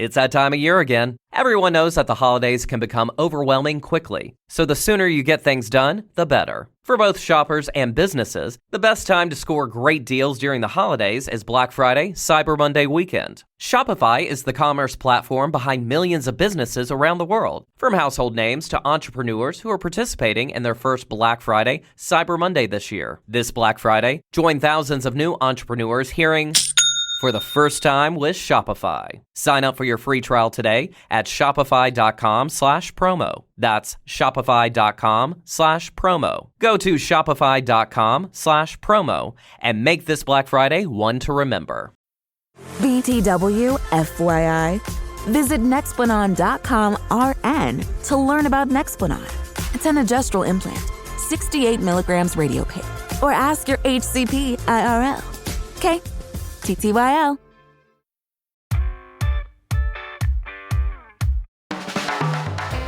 It's that time of year again. Everyone knows that the holidays can become overwhelming quickly, so the sooner you get things done, the better. For both shoppers and businesses, the best time to score great deals during the holidays is Black Friday, Cyber Monday weekend. Shopify is the commerce platform behind millions of businesses around the world, from household names to entrepreneurs who are participating in their first Black Friday, Cyber Monday this year. This Black Friday, join thousands of new entrepreneurs hearing for the first time with Shopify. Sign up for your free trial today at shopify.com/promo. That's shopify.com/promo. Go to shopify.com/promo and make this Black Friday one to remember. BTW FYI. Visit Nexplanon.com RN to learn about Nexplanon. It's an adjustable implant, 68 milligrams radiopig. Or ask your HCP IRL. Okay? TTYL.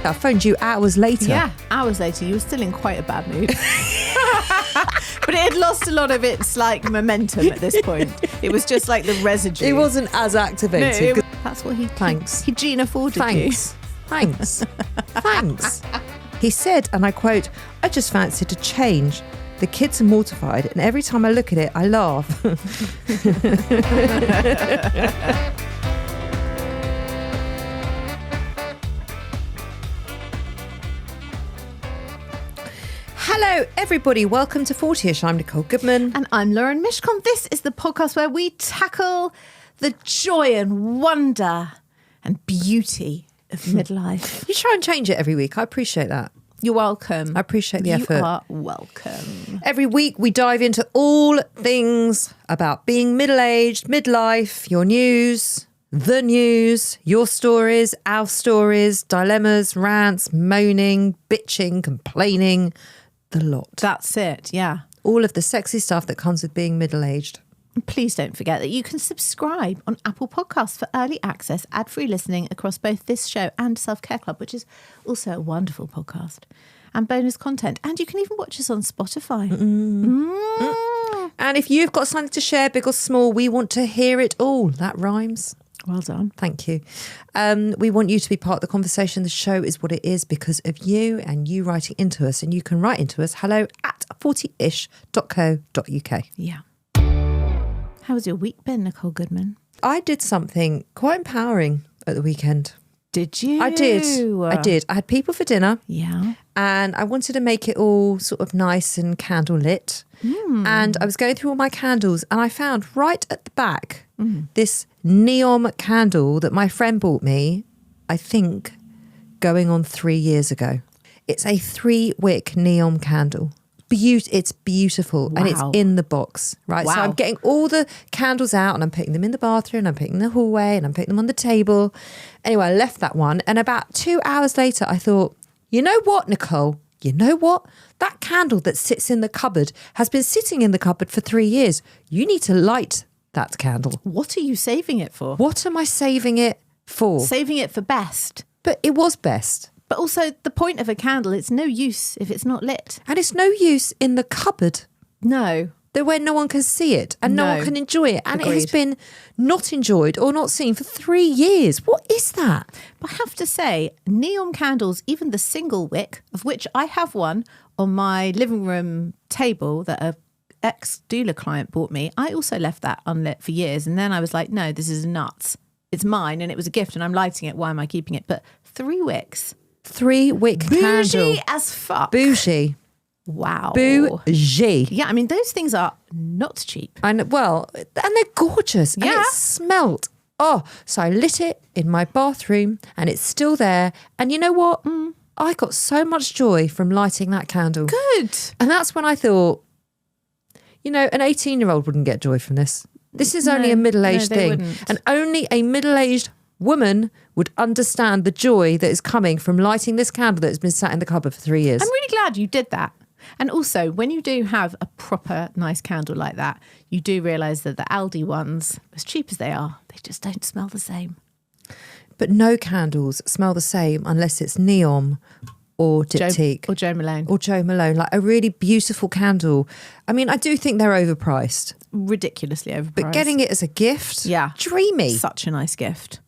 I phoned you hours later. Yeah, hours later. You were still in quite a bad mood. But it had lost a lot of its momentum at this point. It was just like the residue. It wasn't as activated. No, that's what he... Thanks. He Gene afforded Thanks. you. Thanks. Thanks. He said, and I quote, "I just fancied a change. The kids are mortified, and every time I look at it, I laugh." Hello, everybody. Welcome to 40ish. I'm Nicole Goodman. And I'm Lauren Mishcon. This is the podcast where we tackle the joy and wonder and beauty of midlife. You try and change it every week. I appreciate that. You're welcome. I appreciate the effort. You are welcome. Every week we dive into all things about being middle-aged, midlife, your news, the news, your stories, our stories, dilemmas, rants, moaning, bitching, complaining, the lot. That's it, yeah. All of the sexy stuff that comes with being middle-aged. Please don't forget that you can subscribe on Apple Podcasts for early access, ad-free listening across both this show and Self-Care Club, which is also a wonderful podcast, and bonus content. And you can even watch us on Spotify. And if you've got something to share, big or small, we want to hear it all. That rhymes. Well done. Thank you. We want you to be part of the conversation. The show is what it is because of you and you writing into us. And you can write into us, hello@40ish.co.uk. Yeah. How has your week been, Nicole Goodman? I did something quite empowering at the weekend. Did you? I did. I had people for dinner. Yeah. And I wanted to make it all sort of nice and candle lit. And I was going through all my candles and I found right at the back this neon candle that my friend bought me, I think, going on 3 years ago. It's a 3-wick neon candle. It's beautiful. Wow. And it's in the box, right? Wow. So I'm getting all the candles out and I'm putting them in the bathroom, I'm putting them in the hallway and I'm putting them on the table. Anyway, I left that one and about 2 hours later I thought, you know what, Nicole? You know what? That candle that sits in the cupboard has been sitting in the cupboard for 3 years. You need to light that candle. What are you saving it for? What am I saving it for? Saving it for best. But it was best. But also the point of a candle, it's no use if it's not lit. And it's no use in the cupboard. No. Where no one can see it and no one can enjoy it. And it has been not enjoyed or not seen for 3 years. What is that? But I have to say, neon candles, even the single wick, of which I have one on my living room table that a ex-doula client bought me, I also left that unlit for years. And then I was like, no, this is nuts. It's mine and it was a gift and I'm lighting it. Why am I keeping it? But 3 wicks. 3-wick candle. Bougie as fuck. Bougie. Wow. Bougie. Yeah, I mean, those things are not cheap. And well, and they're gorgeous. Yeah. And it smelt. Oh, so I lit it in my bathroom and it's still there. And you know what? I got so much joy from lighting that candle. Good. And that's when I thought, you know, an 18-year-old wouldn't get joy from this. This is only a middle-aged they thing. wouldn't. And only a middle-aged woman would understand the joy that is coming from lighting this candle that has been sat in the cupboard for 3 years. I'm really glad you did that. And also, when you do have a proper nice candle like that, you do realise that the Aldi ones, as cheap as they are, they just don't smell the same. But no candles smell the same unless it's neon or diptyque. Or Jo Malone. Or Jo Malone, like a really beautiful candle. I mean, I do think they're overpriced. Ridiculously overpriced. But getting it as a gift, yeah, dreamy. Such a nice gift.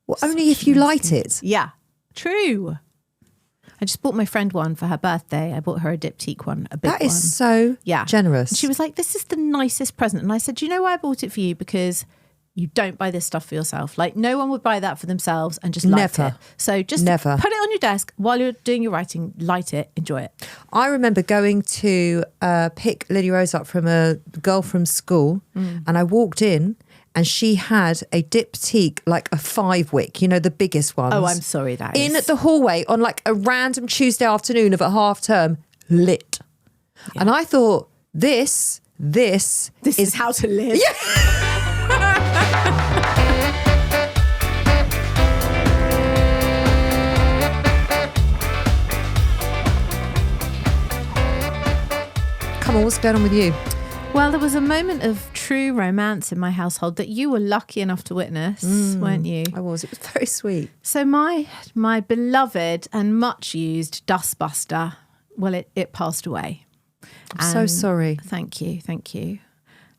Well, only if you light it. Yeah, true. I just bought my friend one for her birthday. I bought her a diptyque one, a big one. That is so generous. And she was like, this is the nicest present. And I said, do you know why I bought it for you? Because you don't buy this stuff for yourself. Like, no one would buy that for themselves and just light it. So just put it on your desk while you're doing your writing, light it, enjoy it. I remember going to pick Lily Rose up from a girl from school, and I walked in and she had a diptyque, like a 5-wick, you know, the biggest ones. Oh, I'm sorry, that is. In the hallway on like a random Tuesday afternoon of a half term, lit. Yeah. And I thought, this is how to live. Yeah. Come on, what's going on with you? Well, there was a moment of true romance in my household that you were lucky enough to witness, weren't you? I was. It was very sweet. So my beloved and much used Dustbuster, well, it passed away. I'm so sorry. Thank you.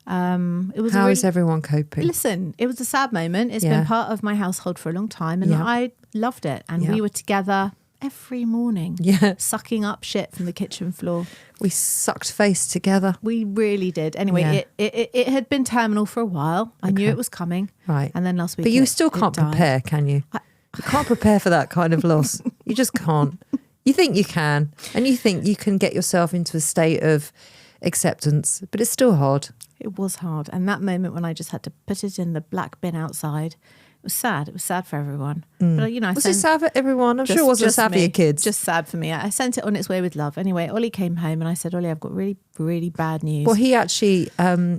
How is everyone coping? Listen, it was a sad moment. It's been part of my household for a long time, and I loved it. And we were together every morning, sucking up shit from the kitchen floor. We sucked face together. We really did. Anyway, it had been terminal for a while. I knew it was coming. Right. And then last week, but you still can't prepare, can you? You can't prepare for that kind of loss. You just can't. You think you can, and you think you can get yourself into a state of acceptance, but it's still hard. It was hard. And that moment when I just had to put it in the black bin outside, it was sad. It was sad for everyone. But, you know, was it sad for everyone? I'm sure it wasn't sad for your kids. Just sad for me. I sent it on its way with love. Anyway, Ollie came home and I said, Ollie, I've got really, really bad news. Well, he actually,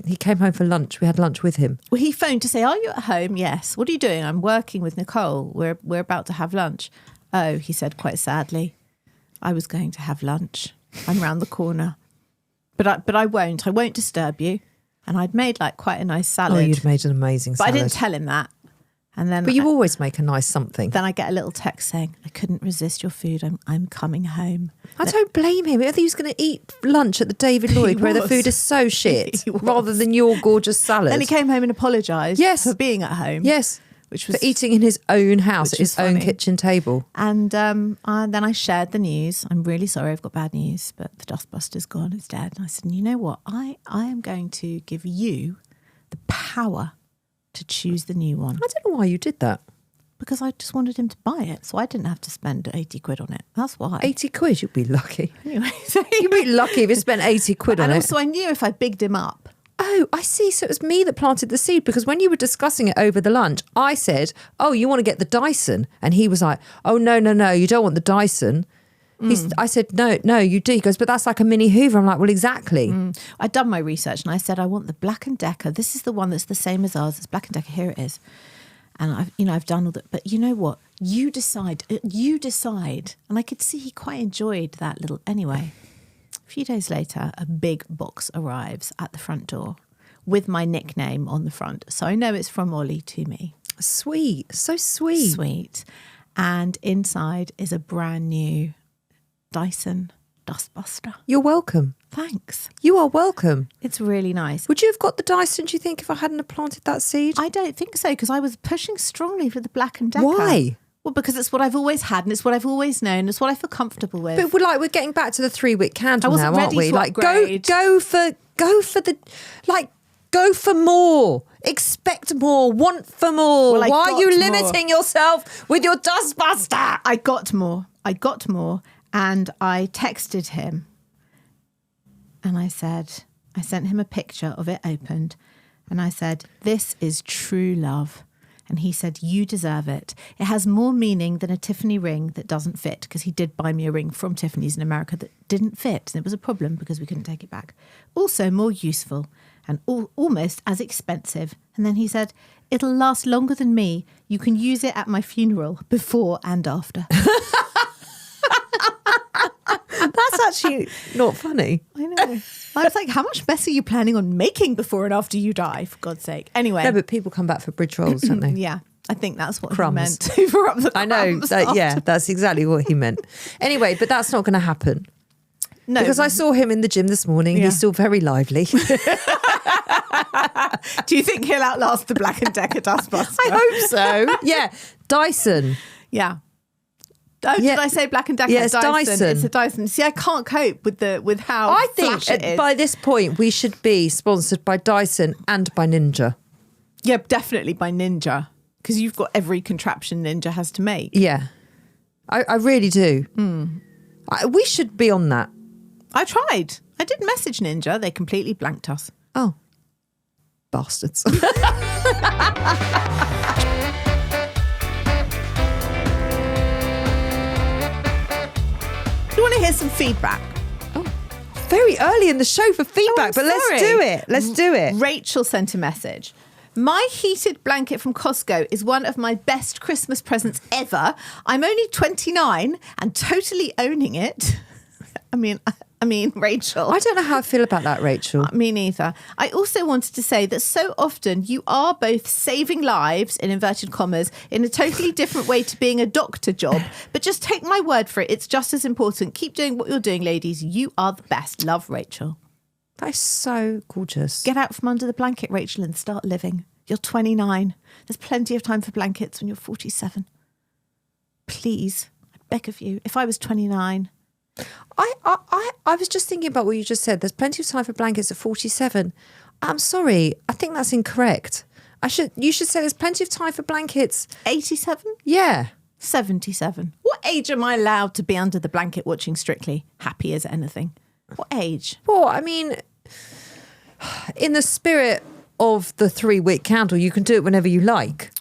he came home for lunch. We had lunch with him. Well, he phoned to say, are you at home? Yes. What are you doing? I'm working with Nicole. We're about to have lunch. Oh, he said quite sadly, I was going to have lunch. I'm round the corner. But I won't. I won't disturb you. And I'd made like quite a nice salad. Oh, you'd made an amazing salad. But I didn't tell him that. And then, but you always make a nice something. Then I get a little text saying, I couldn't resist your food. I'm coming home. I don't blame him. I think he was going to eat lunch at the David Lloyd where the food is so shit rather than your gorgeous salad. Then he came home and apologised for being at home. Yes. Which was for eating in his own house at his own kitchen table. And then I shared the news. I'm really sorry, I've got bad news, but the Dustbuster's gone, it's dead. And I said, you know what? I am going to give you the power to choose the new one. I don't know why you did that. Because I just wanted him to buy it, so I didn't have to spend 80 quid on it. That's why. 80 quid? You'd be lucky. Anyway, you'd be lucky if you spent 80 quid on it. And also I knew if I bigged him up. Oh, I see. So it was me that planted the seed, because when you were discussing it over the lunch, I said, oh, you want to get the Dyson? And he was like, oh, no, you don't want the Dyson. I said, no, you do. He goes, but that's like a mini Hoover. I'm like, well, exactly. I'd done my research and I said, I want the Black & Decker. This is the one that's the same as ours. It's Black & Decker. Here it is. And I've done all that. But you know what? You decide. And I could see he quite enjoyed that little. Anyway, a few days later, a big box arrives at the front door with my nickname on the front. So I know it's from Ollie to me. Sweet. So sweet. Sweet. And inside is a brand new Dyson Dustbuster. You're welcome. Thanks. You are welcome. It's really nice. Would you have got the Dyson, do you think, if I hadn't have planted that seed? I don't think so, because I was pushing strongly for the Black & Decker. Why? Well, because it's what I've always had and it's what I've always known. It's what I feel comfortable with. But we're getting back to the 3-wick candle now, aren't we? Like, go for more. Expect more. Want for more. Well, why are you limiting yourself with your Dustbuster? I got more. And I texted him and I sent him a picture of it opened and I said, this is true love. And he said, you deserve it. It has more meaning than a Tiffany ring that doesn't fit, because he did buy me a ring from Tiffany's in America that didn't fit. And it was a problem because we couldn't take it back. Also more useful and almost as expensive. And then he said, it'll last longer than me. You can use it at my funeral before and after. That's actually not funny. I know. I was like, how much mess are you planning on making before and after you die, for God's sake? Anyway. No, but people come back for bridge rolls, don't they? Yeah, I think that's what crumbs. He meant. Hoover up the crumbs. I know. That's exactly what he meant. Anyway, but that's not going to happen. No. Because I saw him in the gym this morning. Yeah. He's still very lively. Do you think he'll outlast the Black & Decker Dustbuster? I hope so. Yeah. Dyson. Yeah. Oh, did I say Black & Decker? Yeah, it's Dyson. It's a Dyson. See, I can't cope with how I flash think it is. by this point we should be sponsored by Dyson and by Ninja. Yeah, definitely by Ninja. Because you've got every contraption Ninja has to make. Yeah. I really do. We should be on that. I tried. I did message Ninja. They completely blanked us. Oh. Bastards. You want to hear some feedback? Very early in the show for feedback, but let's sorry. do it. Let's do it. Rachel sent a message. My heated blanket from Costco is one of my best Christmas presents ever. I'm only 29 and totally owning it. I mean, Rachel. I don't know how I feel about that, Rachel. Me neither. I also wanted to say that so often you are both saving lives, in inverted commas, in a totally different way to being a doctor job. But just take my word for it. It's just as important. Keep doing what you're doing, ladies. You are the best. Love, Rachel. That is so gorgeous. Get out from under the blanket, Rachel, and start living. You're 29. There's plenty of time for blankets when you're 47. Please, I beg of you. If I was 29... I was just thinking about what you just said. There's plenty of time for blankets at 47. I'm sorry. I think that's incorrect. You should say there's plenty of time for blankets. 87? Yeah. 77. What age am I allowed to be under the blanket watching Strictly? Happy as anything. What age? Well, I mean, in the spirit of the 3-wick candle, you can do it whenever you like.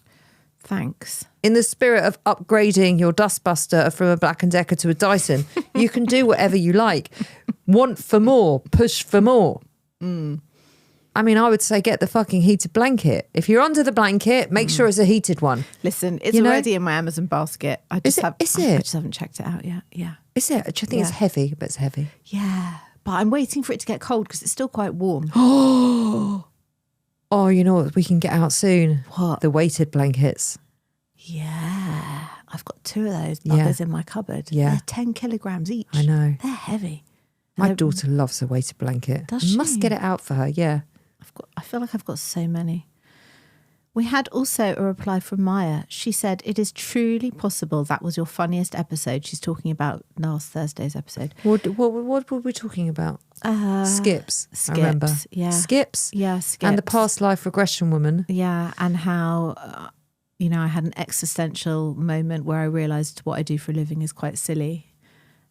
Thanks. In the spirit of upgrading your Dustbuster from a Black & Decker to a Dyson, you can do whatever you like. Want for more, push for more. I mean, I would say get the fucking heated blanket. If you're under the blanket, make sure it's a heated one. Listen, it's already in my Amazon basket. I just I just haven't checked it out yet. Yeah. Is it? Do you think it's heavy? But it's heavy. Yeah. But I'm waiting for it to get cold because it's still quite warm. Oh, you know what we can get out soon? What? The weighted blankets. Yeah. I've got 2 of those buggers in my cupboard. Yeah. They're 10 kilograms each. I know. They're heavy. My daughter loves a weighted blanket. Does she? Must get it out for her, yeah. I feel like I've got so many. We had also a reply from Maya. She said, it is truly possible that was your funniest episode. She's talking about last Thursday's episode. What were we talking about? Skips. I remember. Yeah. Skips? Yeah, skips. And the past life regression woman. Yeah, and how, I had an existential moment where I realised what I do for a living is quite silly.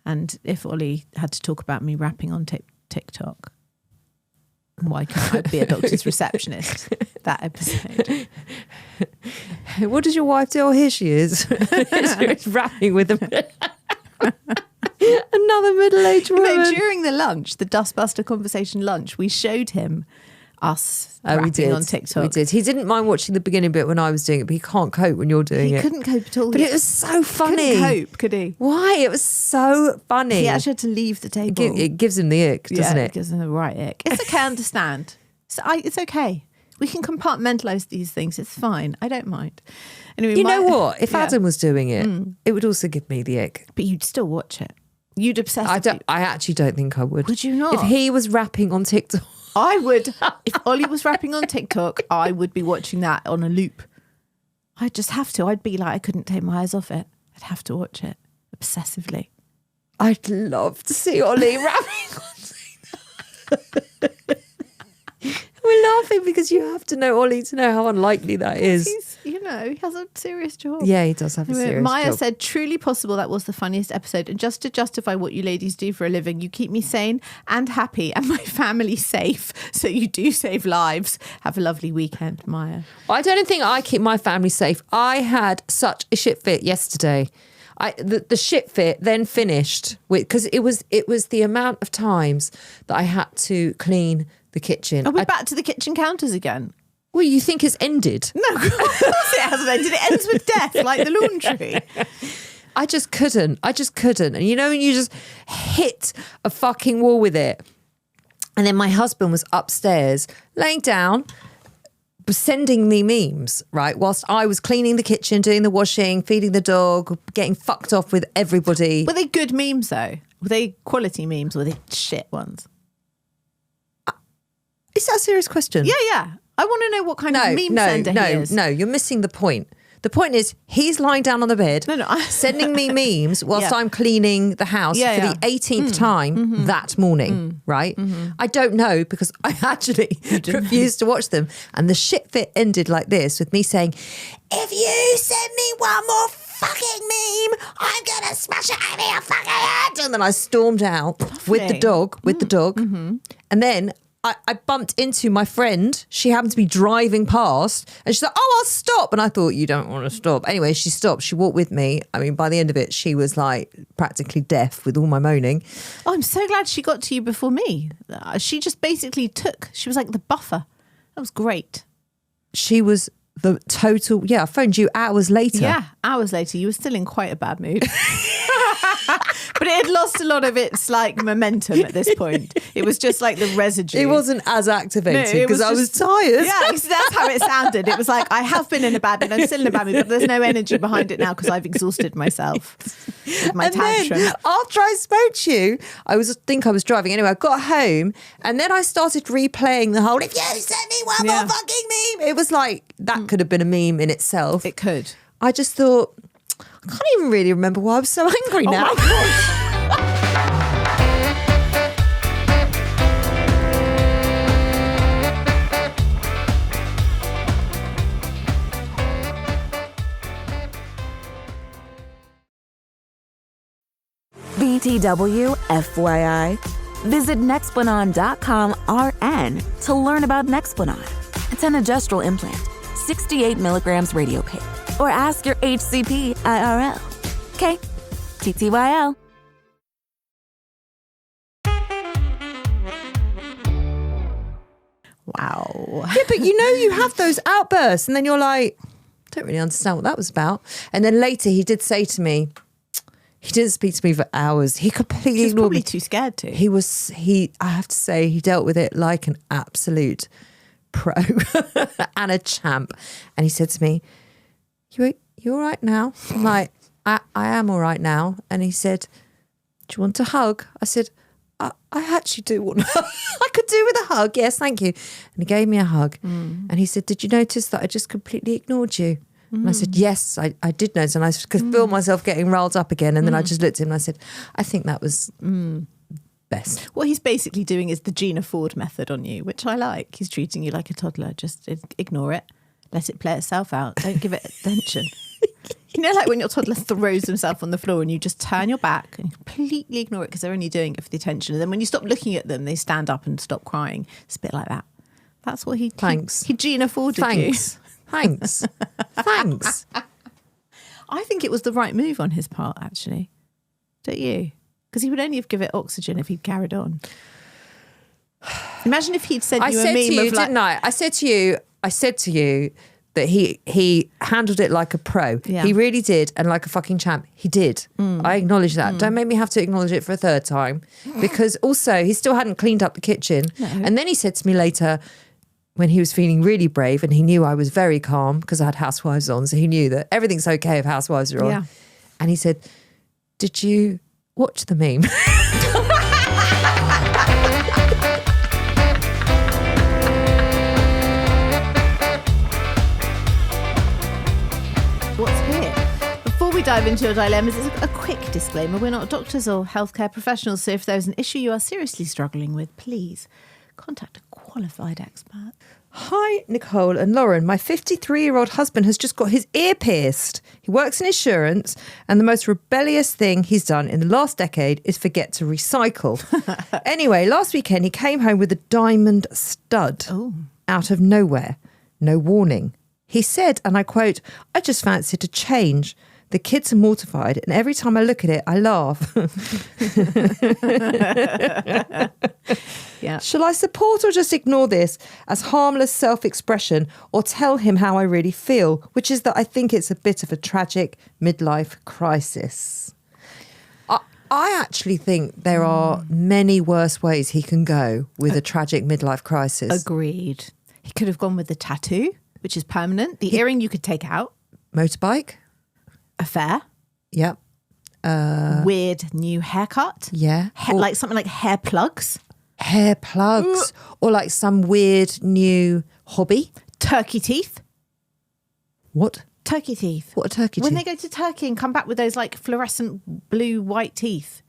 And if Ollie had to talk about me rapping on TikTok, why can't I be a doctor's receptionist? That episode. What does your wife do? Oh, here she is. She's rapping with another middle-aged woman. During the lunch, the Dustbuster conversation lunch, we showed him us rapping on TikTok. We did. He didn't mind watching the beginning bit when I was doing it, but he can't cope when you're doing it. He couldn't cope at all. But it was so funny. Couldn't cope, could he? Why? It was so funny. He actually had to leave the table. It gives him the ick, doesn't it? It gives him the right ick. It's okay, I understand. It's okay. We can compartmentalize these things. It's fine. I don't mind. Anyway, you know what? If Adam was doing it, it would also give me the ick. But you'd still watch it. You'd obsess. I actually don't think I would. Would you not? If he was rapping on TikTok. I would. If Ollie was rapping on TikTok, I would be watching that on a loop. I'd just have to. I'd be like, I couldn't take my eyes off it. I'd have to watch it obsessively. I'd love to see Ollie rapping on TikTok. We're laughing because you have to know Ollie to know how unlikely that is. He has a serious job. Yeah, he does have a serious Maya job. said, truly possible that was the funniest episode. And just to justify what you ladies do for a living, you keep me sane and happy and my family safe. So you do save lives. Have a lovely weekend, Maya. I don't think I keep my family safe. I had such a shit fit yesterday. The shit fit then finished because it was the amount of times that I had to clean the kitchen. Are we back to the kitchen counters again? Well, you think it's ended? No, of course it hasn't ended. It ends with death, like the laundry. I just couldn't. And when you just hit a fucking wall with it. And then my husband was upstairs laying down, sending me memes, right? Whilst I was cleaning the kitchen, doing the washing, feeding the dog, getting fucked off with everybody. Were they good memes though? Were they quality memes or were they shit ones? Is that a serious question? Yeah. I want to know what kind of meme sender he is. No, you're missing the point. The point is, he's lying down on the bed, sending me memes whilst I'm cleaning the house for the 18th time that morning, right? I don't know because I actually refused to watch them. And the shit fit ended like this with me saying, if you send me one more fucking meme, I'm going to smash it over your fucking head. And then I stormed out with the dog, And then I bumped into my friend. She happened to be driving past and she's like, oh, I'll stop. And I thought, you don't want to stop. Anyway, she stopped. She walked with me. I mean, by the end of it, she was like practically deaf with all my moaning. Oh, I'm so glad she got to you before me. She just basically she was like the buffer. That was great. She was the total, I phoned you hours later. Yeah, hours later. You were still in quite a bad mood. But it had lost a lot of its like momentum at this point. It was just like the residue. It wasn't as activated because I was tired. Yeah, that's how it sounded. It was like, I have been in a bad mood. I'm still in a bad mood, but there's no energy behind it now because I've exhausted myself with my tantrum. Then, after I spoke to you, I think I was driving. Anyway, I got home and then I started replaying the whole, if you send me one more fucking meme. It was like, that could have been a meme in itself. It could. I just thought, I can't even really remember why I was so angry now. Oh my God. BTW FYI. Visit Nexplanon.com RN to learn about Nexplanon. It's an adjustral implant, 68 milligrams radiating. Or ask your HCP IRL. Okay, TTYL. Wow. Yeah, but you have those outbursts and then you're like, I don't really understand what that was about. And then later he did say to me, he didn't speak to me for hours. He completely He was ignored probably me. too scared to. I have to say, he dealt with it like an absolute pro and a champ. And he said to me, you all right now? I'm like, I am all right now. And he said, do you want a hug? I said, I actually do want a hug. I could do with a hug. Yes, thank you. And he gave me a hug. And he said, did you notice that I just completely ignored you? And I said, yes, I did notice. And I could feel myself getting riled up again. And then I just looked at him and I said, I think that was best. What he's basically doing is the Gina Ford method on you, which I like. He's treating you like a toddler. Just ignore it. Let it play itself out. Don't give it attention. You know, like when your toddler throws himself on the floor and you just turn your back and completely ignore it because they're only doing it for the attention. And then when you stop looking at them, they stand up and stop crying. It's a bit like that. That's what he... Thanks. He Gina Forded Thanks. you. Thanks. Thanks. I think it was the right move on his part, actually. Don't you? Because he would only have given it oxygen if he'd carried on. Imagine if he'd sent you a meme to you, of like... didn't I? I said to you that he handled it like a pro. Yeah. He really did, and like a fucking champ. He did. I acknowledge that. Don't make me have to acknowledge it for a third time. Because also, he still hadn't cleaned up the kitchen. No. And then he said to me later, when he was feeling really brave, and he knew I was very calm because I had Housewives on, so he knew that everything's okay if Housewives are on. Yeah. And he said, did you watch the meme? What's here? Before we dive into your dilemmas, it's a quick disclaimer. We're not doctors or healthcare professionals, so if there's an issue you are seriously struggling with, please contact a qualified expert. Hi, Nicole and Lauren. My 53-year-old husband has just got his ear pierced. He works in insurance, and the most rebellious thing he's done in the last decade is forget to recycle. Anyway, last weekend he came home with a diamond stud out of nowhere. No warning. He said, and I quote, I just fancied a change. The kids are mortified, and every time I look at it, I laugh. Yeah. Shall I support or just ignore this as harmless self-expression, or tell him how I really feel, which is that I think it's a bit of a tragic midlife crisis? I actually think there are many worse ways he can go with a tragic midlife crisis. Agreed. He could have gone with the tattoo, which is permanent. The earring you could take out. Motorbike? Affair. Yep. Weird new haircut. Yeah. Like something like hair plugs. Hair plugs. Or like some weird new hobby. Turkey teeth. What? Turkey teeth. What are turkey When teeth? they go to Turkey and come back with those like fluorescent blue-white teeth,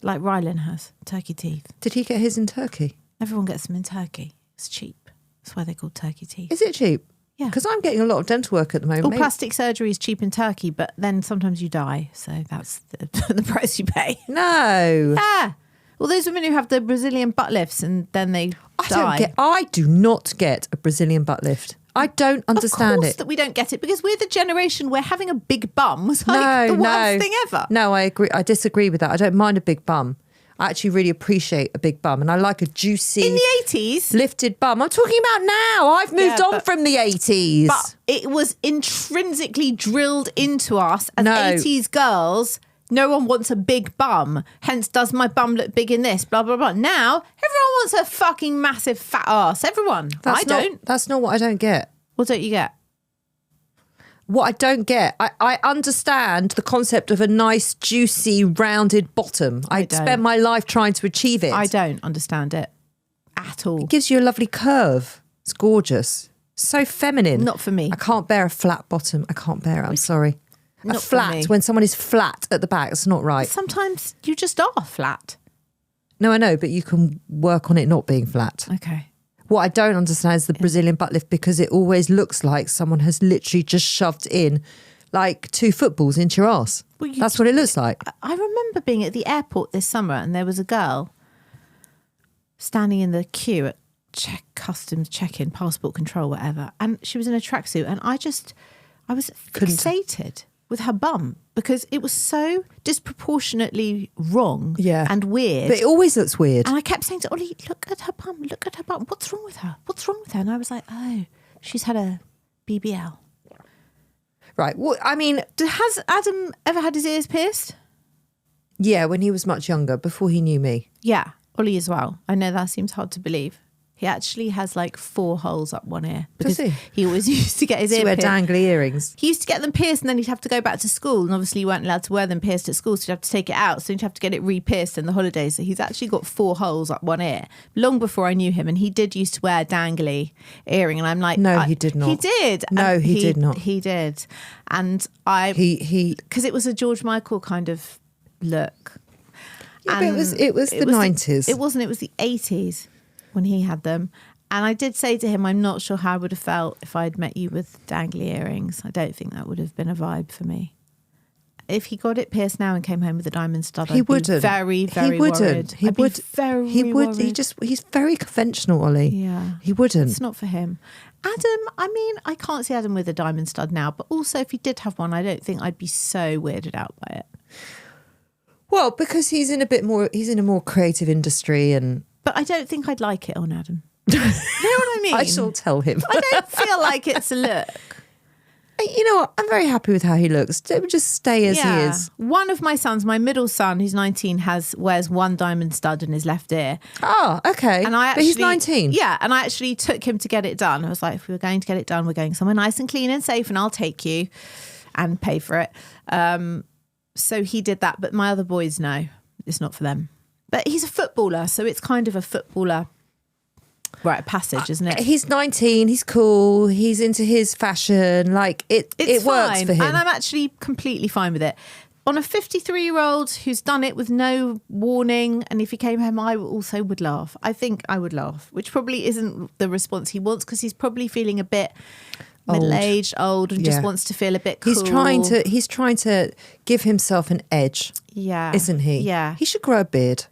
like Rylan has, turkey teeth. Did he get his in Turkey? Everyone gets them in Turkey. It's cheap. That's why they're called turkey teeth. Is it cheap? Yeah. Because I'm getting a lot of dental work at the moment. All Maybe- plastic surgery is cheap in Turkey, but then sometimes you die. So that's the price you pay. No. Yeah. Well, those women who have the Brazilian butt lifts and then they die. I do not get a Brazilian butt lift. I don't understand Of course it. that we don't get it because we're the generation where having a big bum was like the worst thing ever. No, I agree. I disagree with that. I don't mind a big bum. I actually really appreciate a big bum, and I like a juicy In the 80s. lifted bum. I'm talking about now. I've moved on from the 80s. But it was intrinsically drilled into us as No. 80s girls. No one wants a big bum. Hence, does my bum look big in this? Blah, blah, blah. Now, everyone wants a fucking massive fat ass. Everyone. I don't. That's not what I don't get. What don't you get? What I don't get, I understand the concept of a nice, juicy, rounded bottom. I don't. spend my life trying to achieve it. I don't understand it at all. It gives you a lovely curve. It's gorgeous. So feminine. Not for me. I can't bear a flat bottom. I can't bear it. I'm sorry. Not A for me. flat, when someone is flat at the back, it's not right. Sometimes you just are flat. No, I know, but you can work on it not being flat. Okay. What I don't understand is the Brazilian butt lift, because it always looks like someone has literally just shoved in like 2 footballs into your ass. Well, That's what it looks like. I remember being at the airport this summer and there was a girl standing in the queue at customs check-in, passport control, whatever. And she was in a tracksuit and I was fixated with her bum because it was so disproportionately wrong and weird. But it always looks weird. And I kept saying to Ollie, look at her bum, look at her bum. What's wrong with her? What's wrong with her? And I was like, oh, she's had a BBL. Right. Well, I mean, Has Adam ever had his ears pierced? yeah, when he was much younger, before he knew me. Yeah, Ollie as well. I know that seems hard to believe. He actually has like 4 holes up one ear. Does Because he? he always used to get his To ear wear pierced. dangly earrings. He used to get them pierced and then he'd have to go back to school. And obviously you weren't allowed to wear them pierced at school. So you'd have to take it out. So you'd have to get it re-pierced in the holidays. So he's actually got 4 holes up one ear. Long before I knew him. And he did used to wear a dangly earring. And I'm like... No, he did not. He did. No, And he did not. He did. And I... He Because it was a George Michael kind of look. Yeah, but it was the 90s. It wasn't. It was the 80s when he had them. And I did say to him, I'm not sure how I would have felt if I'd met you with dangly earrings. I don't think that would have been a vibe for me. If he got it pierced now and came home with a diamond stud, He I'd be wouldn't. very, very he wouldn't. worried. He I'd be would. very He would. worried. He's very conventional, Ollie. Yeah. He wouldn't. It's not for him. Adam, I mean, I can't see Adam with a diamond stud now, but also if he did have one, I don't think I'd be so weirded out by it. Well, because he's in a more creative industry, and But I don't think I'd like it on Adam. You know what I mean? I shall tell him. I don't feel like it's a look. You know what? I'm very happy with how he looks. It would just stay as he is. One of my sons, my middle son, who's 19, wears 1 diamond stud in his left ear. Oh, okay. And I actually, but he's 19. Yeah, and I actually took him to get it done. I was like, if we were going to get it done, we're going somewhere nice and clean and safe, and I'll take you and pay for it. So he did that, but my other boys, no, it's not for them. But he's a footballer, so it's kind of a footballer rite of passage, isn't it? He's 19. He's cool. He's into his fashion. Like it works fine, for him. and I'm actually completely fine with it. On a 53-year-old who's done it with no warning, and if he came home, I also would laugh. I think I would laugh, which probably isn't the response he wants because he's probably feeling a bit middle-aged, old, and just wants to feel a bit cool. He's trying to give himself an edge. Yeah, isn't he? Yeah, he should grow a beard.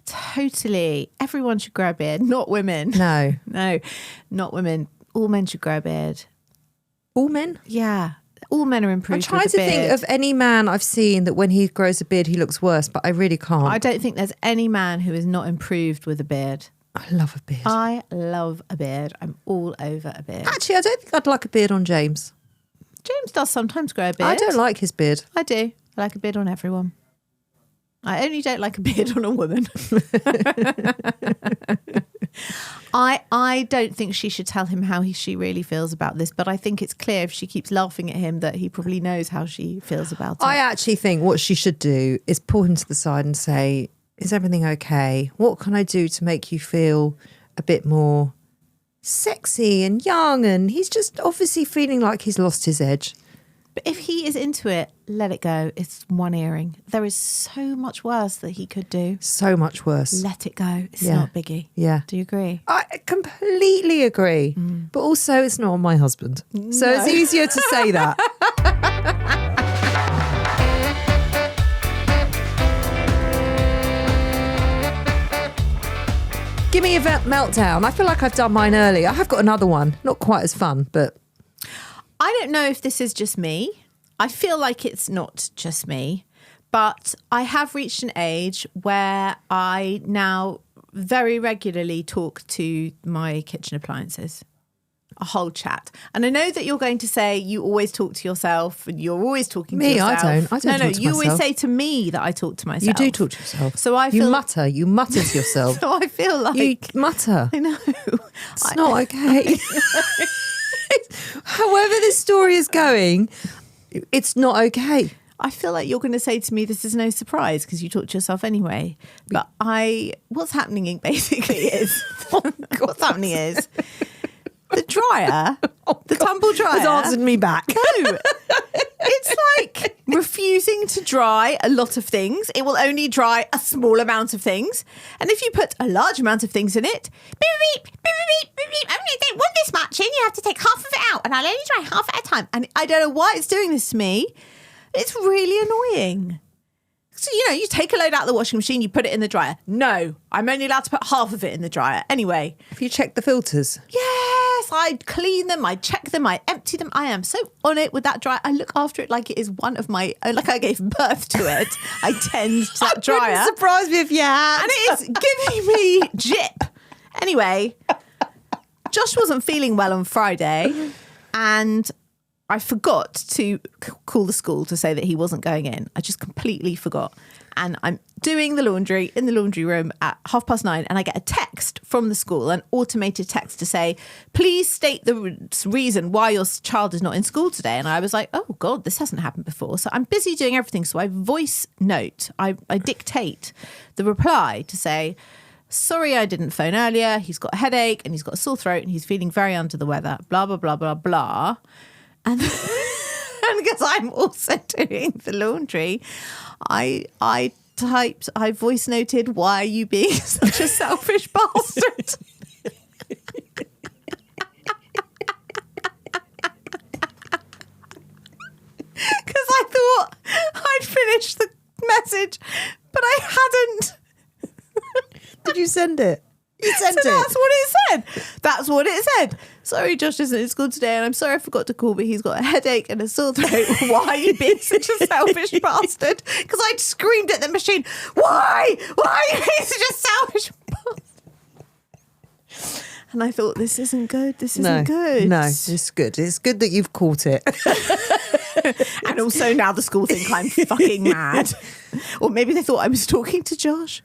Totally. Everyone should grow a beard, not women. No, not women. All men should grow a beard. All men? Yeah. All men are improved. I'm trying to think of any man I've seen that when he grows a beard he looks worse, but I really can't. I don't think there's any man who is not improved with a beard. I love a beard. I love a beard. I'm all over a beard. Actually, I don't think I'd like a beard on James. James does sometimes grow a beard. I don't like his beard. I do. I like a beard on everyone. I only don't like a beard on a woman. I don't think she should tell him how she really feels about this, but I think it's clear if she keeps laughing at him that he probably knows how she feels about it. I actually think what she should do is pull him to the side and say, is everything okay? What can I do to make you feel a bit more sexy and young? And he's just obviously feeling like he's lost his edge. But if he is into it, let it go. It's one earring. There is so much worse that he could do. So much worse. Let it go. It's Yeah. not biggie. Yeah. Do you agree? I completely agree. But also, it's not on my husband. So it's easier to say that. Give me a meltdown. I feel like I've done mine early. I have got another one. Not quite as fun, but... I don't know if this is just me. I feel like it's not just me, but I have reached an age where I now very regularly talk to my kitchen appliances. A whole chat. And I know that you're going to say you always talk to yourself and you're always talking to yourself. I don't No, talk to you always myself. say to me that I talk to myself. You do talk to yourself. So I feel... You mutter to yourself. So I feel like... You mutter. I know. It's not okay. However this story is going, it's not okay. I feel like you're going to say to me, this is no surprise because you talk to yourself anyway. But what's happening basically is, what's happening is the dryer, the tumble dryer has answered me back. No, it's like refusing to dry a lot of things. It will only dry a small amount of things. And if you put a large amount of things in it, beep, beep, beep, beep, beep, beep, I only don't want this much in. You have to take half of it out and I'll only dry half at a time. And I don't know why it's doing this to me. It's really annoying. So, you take a load out of the washing machine, you put it in the dryer. No, I'm only allowed to put half of it in the dryer. Anyway. Have you checked the filters? Yes, I clean them, I check them, I empty them. I am so on it with that dryer. I look after it like it is one of my, like I gave birth to it. I tend to that dryer. It wouldn't surprise me if you had. And it is giving me jip. Anyway, Josh wasn't feeling well on Friday and I forgot to call the school to say that he wasn't going in. I just completely forgot. And I'm doing the laundry in the laundry room at 9:30 and I get a text from the school, an automated text to say, please state the reason why your child is not in school today. And I was like, oh God, this hasn't happened before. So I'm busy doing everything. So I voice note, I dictate the reply to say, sorry, I didn't phone earlier. He's got a headache and he's got a sore throat and he's feeling very under the weather, blah, blah, blah, blah, blah. And because I'm also doing the laundry, I voice noted, why are you being such a selfish bastard? Because I thought I'd finished the message, but I hadn't. Did you send it? You sent So it. that's what it said. That's what it said. Sorry, Josh isn't in school today, and I'm sorry I forgot to call, but he's got a headache and a sore throat. Why are you being such a selfish bastard? Because I'd screamed at the machine, why? Why are you being such a selfish bastard? And I thought, this isn't good. This isn't good. No, it's good. It's good that you've caught it. And also now the school think I'm fucking mad. Or maybe they thought I was talking to Josh.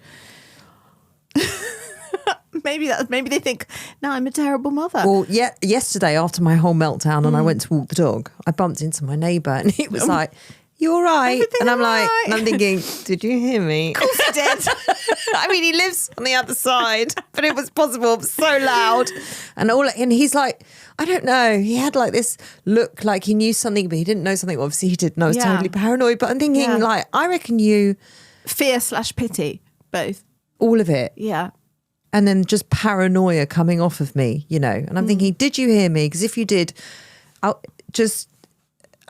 Maybe they think, no, I'm a terrible mother. Well, yesterday after my whole meltdown and I went to walk the dog, I bumped into my neighbour and he was like, you all right? Everything And I'm all like, right? and I'm thinking, did you hear me? Of course he did. I mean, he lives on the other side, but it was possible. It was so loud. And he's like, I don't know. He had like this look like he knew something, but he didn't know something. Obviously, he didn't. I was Yeah. totally paranoid. But I'm thinking, Yeah. like, I reckon you, Fear/pity, both. all of it. Yeah. And then just paranoia coming off of me, And I'm thinking, did you hear me? Because if you did, I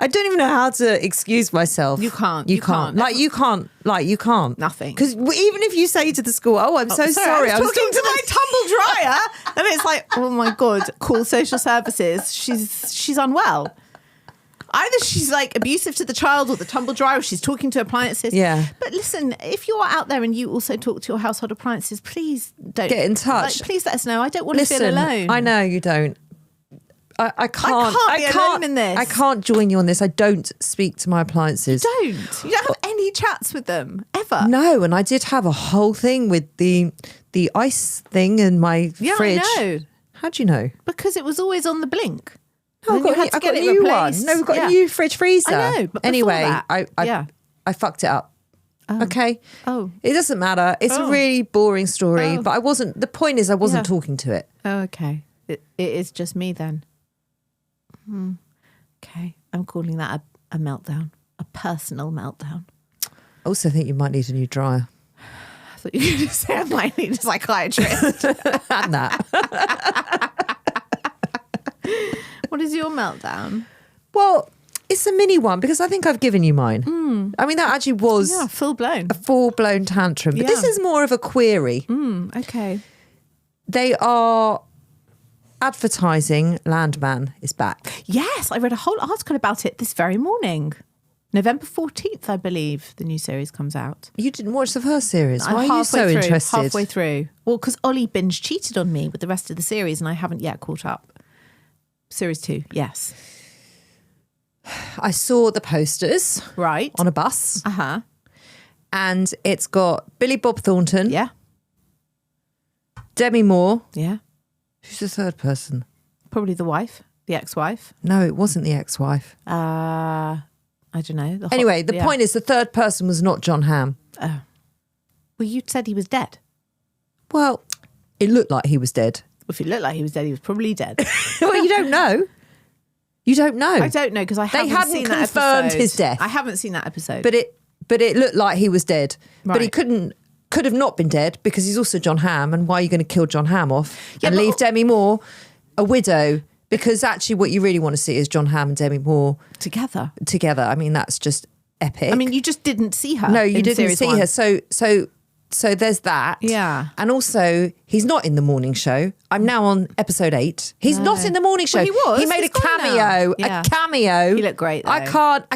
don't even know how to excuse myself. You can't. You can't. You can't. Nothing. Because even if you say to the school, oh, I'm so sorry. I was talking to my tumble dryer. And it's like, oh my God, call social services. She's unwell. Either she's like abusive to the child or the tumble dryer, or she's talking to appliances. Yeah. But listen, if you're out there and you also talk to your household appliances, please don't Get in touch. Please let us know. I don't want to feel alone. I know you don't. I can't be alone in this. I can't join you on this. I don't speak to my appliances. You don't have any chats with them ever. No, and I did have a whole thing with the ice thing in my fridge. I know. How'd you know? Because it was always on the blink. No, And then you had to I've got get a it new replaced. one. No, we've got Yeah. a new fridge freezer. I know, but before anyway, that, I fucked it up. Okay. Oh. It doesn't matter. It's a really boring story, Oh. but the point is I wasn't Yeah. talking to it. Oh, okay. It is just me then. Okay. I'm calling that a meltdown, a personal meltdown. I also think you might need a new dryer. I thought you were going to say I might need a psychiatrist. And that. What is your meltdown? Well, it's a mini one because I think I've given you mine. I mean, that actually was full blown. a full-blown tantrum. But this is more of a query. Okay. They are advertising Landman is back. Yes, I read a whole article about it this very morning. November 14th, I believe, the new series comes out. You didn't watch the first series. I'm Why are you so halfway through, interested? Halfway through. Well, because Ollie binge cheated on me with the rest of the series and I haven't yet caught up. Series 2, yes. I saw the posters Right. on a bus. Uh-huh. And it's got Billy Bob Thornton, Yeah. Demi Moore. Yeah. Who's the third person? Probably the wife, the ex-wife. No, it wasn't the ex-wife. I don't know. Anyway, the point is the third person was not John Hamm. Well, you said he was dead. Well, it looked like he was dead. If it looked like he was dead, he was probably dead. Well, you don't know. You don't know. I don't know because I haven't hadn't seen that confirmed episode. his death. I haven't seen that episode. But it looked like he was dead. But he Right. could have not been dead because he's also John Hamm. And why are you going to kill John Hamm off and but- leave Demi Moore a widow? Because actually what you really want to see is John Hamm and Demi Moore together. I mean, that's just epic. I mean, you just didn't see her. no, you in didn't series see 1. her. So there's that. Yeah. And also, he's not in the morning show. I'm now on episode 8. He's not in the morning show. Well, he was. He made He's a gone cameo. now. Yeah. A cameo. He looked great, though. I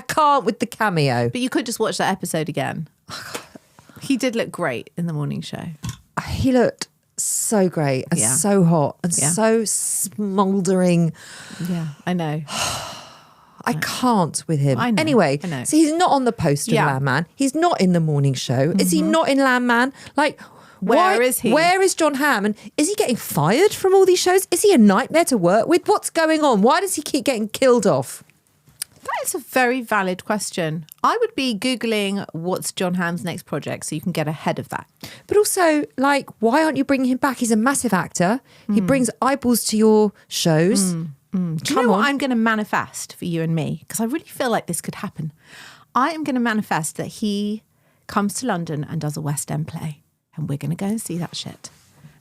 can't with the cameo. But you could just watch that episode again. He did look great in the morning show. He looked so great and Yeah. so hot and Yeah. so smouldering. Yeah, I know. I can't with him. I know, Anyway, I know. so he's not on the poster of Yeah. Landman. He's not in the morning show. Is he not in Landman? Like, Where is he? Where is John Hamm? And is he getting fired from all these shows? Is he a nightmare to work with? What's going on? Why does he keep getting killed off? That is a very valid question. I would be Googling what's John Hamm's next project so you can get ahead of that. But also, like, why aren't you bringing him back? He's a massive actor. He brings eyeballs to your shows. Do you know what I'm going to manifest for you and me? Because I really feel like this could happen. I am going to manifest that he comes to London and does a West End play. And we're going to go and see that shit.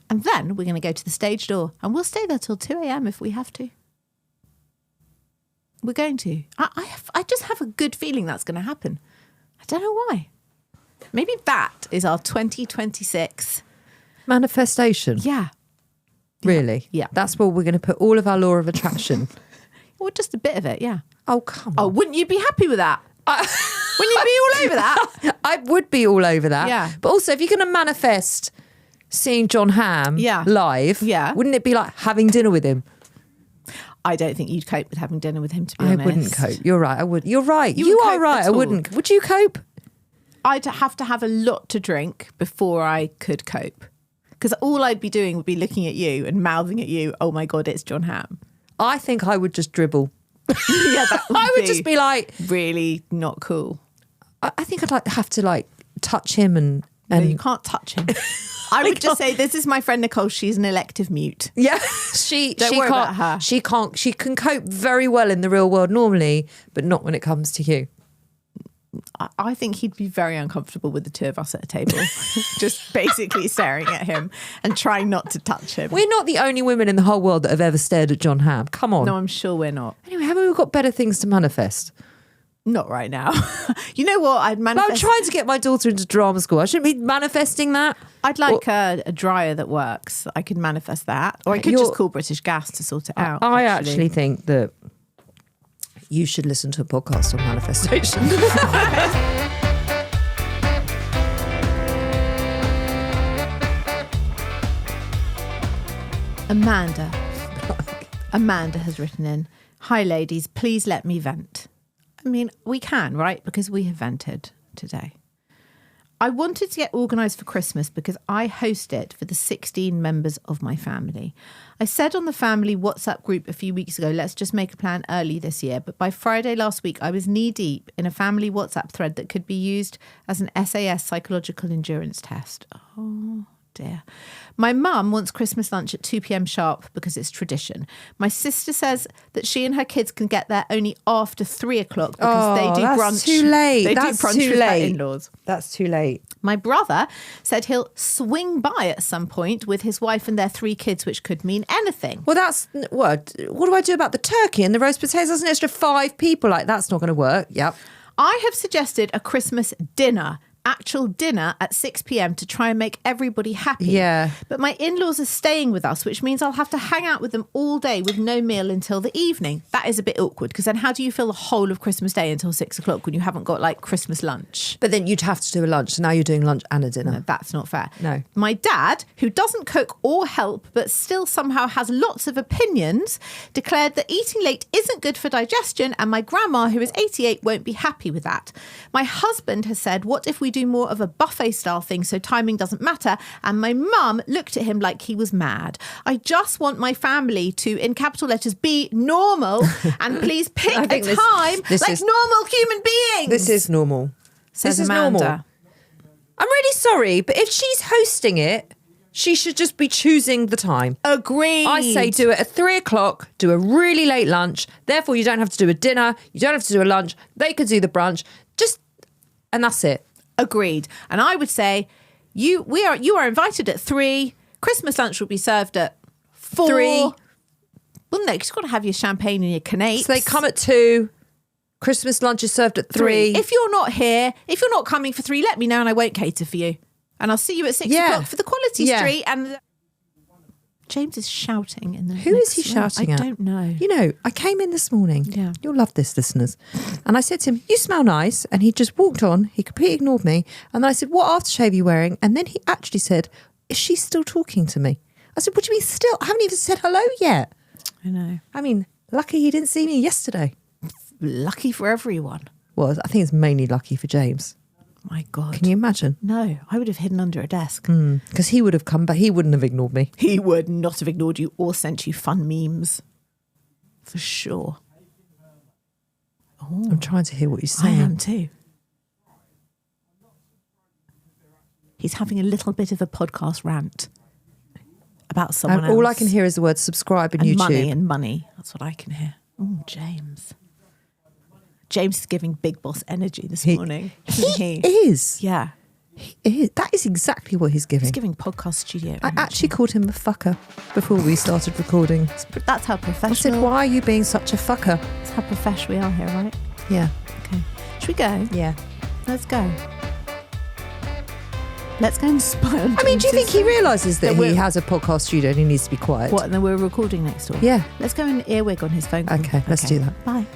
And then we're going to go to the stage door and we'll stay there till 2 a.m. if we have to. We're going to. I just have a good feeling that's going to happen. I don't know why. Maybe that is our 2026. Manifestation. Yeah. Really? Yeah. That's where we're going to put all of our law of attraction. Or just a bit of it, yeah. Oh, come Oh, on. wouldn't you be happy with that? Wouldn't you be all over that? I would be all over that. Yeah. But also, if you're going to manifest seeing John Hamm live, wouldn't it be like having dinner with him? I don't think you'd cope with having dinner with him, to be I honest. wouldn't cope. You're right. I would. You're right. You You wouldn't are cope right. at I all. wouldn't. Would you cope? I'd have to have a lot to drink before I could cope. Because all I'd be doing would be looking at you and mouthing at you, oh my God, it's John Hamm. I think I would just dribble. Yeah, that I would just be like, really not cool. I think I'd like have to like touch him and No, you can't touch him. I would just say, this is my friend Nicole. She's an elective mute. yeah, she Don't worry can't. about her. She can't. She can cope very well in the real world normally, but not when it comes to you. I think he'd be very uncomfortable with the two of us at a table, just basically staring at him and trying not to touch him. We're not the only women in the whole world that have ever stared at John Hamm. Come on. No, I'm sure we're not. Anyway, haven't we got better things to manifest? Not right now. You know what? I'd But manifest. I'm trying to get my daughter into drama school. I shouldn't be manifesting that. I'd like a dryer that works. I could manifest that. Or I could just call British Gas to sort it out. I actually think that you should listen to a podcast on manifestation. Amanda has written in, "Hi ladies, please let me vent." I mean, we can, right? Because we have vented today. I wanted to get organised for Christmas because I host it for the 16 members of my family. I said on the family WhatsApp group a few weeks ago, let's just make a plan early this year. But by Friday last week, I was knee deep in a family WhatsApp thread that could be used as an SAS psychological endurance test. Oh, dear. My mum wants Christmas lunch at 2 p.m. sharp because it's tradition. My sister says that she and her kids can get there only after 3 o'clock because they do that's brunch. too late. They That's do brunch too with their late. in-laws. That's too late. My brother said he'll swing by at some point with his wife and their 3 kids, which could mean anything. Well, that's what do I do about the turkey and the roast potatoes? That's an extra 5 people. Like, that's not going to work. Yep. I have suggested a Christmas dinner, actual dinner at 6 p.m. to try and make everybody happy. Yeah. But my in-laws are staying with us, which means I'll have to hang out with them all day with no meal until the evening. That is a bit awkward because then how do you fill the whole of Christmas Day until 6 o'clock when you haven't got like Christmas lunch? But then you'd have to do a lunch. So now you're doing lunch and a dinner. No, that's not fair. No. My dad, who doesn't cook or help, but still somehow has lots of opinions, declared that eating late isn't good for digestion, and my grandma, who is 88, won't be happy with that. My husband has said, what if we do more of a buffet style thing so timing doesn't matter? And my mum looked at him like he was mad. I just want my family to, in capital letters, be normal and please pick a time like normal human beings. This is normal. Says this is Amanda. normal. I'm really sorry, but if she's hosting it, she should just be choosing the time. Agreed. I say do it at 3 o'clock, do a really late lunch. Therefore, you don't have to do a dinner. You don't have to do a lunch. They could do the brunch. And that's it. Agreed. And I would say you are invited at 3. Christmas lunch will be served at 4. 3. Wouldn't they? 'Cause you've got to have your champagne and your canapes. So they come at 2. Christmas lunch is served at 3. If you're not here, if you're not coming for 3, let me know and I won't cater for you. And I'll see you at 6 o'clock for the quality street. And James is shouting in the Who is he next room. shouting at? I don't know. You know, I came in this morning. Yeah. You'll love this, listeners. And I said to him, you smell nice. And he just walked on. He completely ignored me. And then I said, what aftershave are you wearing? And then he actually said, is she still talking to me? I said, what do you mean still? I haven't even said hello yet. I know. I mean, lucky he didn't see me yesterday. Lucky for everyone. Well, I think it's mainly lucky for James. My God. Can you imagine? No, I would have hidden under a desk. Because he would have come back. He wouldn't have ignored me. He would not have ignored you or sent you fun memes. For sure. I'm trying to hear what you're I saying. am too. He's having a little bit of a podcast rant about someone else. All I can hear is the word subscribe and YouTube. Money. That's what I can hear. Oh, James. James is giving big boss energy this morning. He is. Yeah. He is. That is exactly what he's giving. He's giving podcast studio I energy. actually called him a fucker before we started recording. That's how professional. I said, why are you being such a fucker? That's how professional we are here, right? Yeah. Okay. Should we go? Yeah. Let's go. Let's go and spy on I mean, do you think he realises that we're- he has a podcast studio and he needs to be quiet? What, and then we're recording next door? Yeah. Let's go and earwig on his phone call. Okay, let's do that. Bye.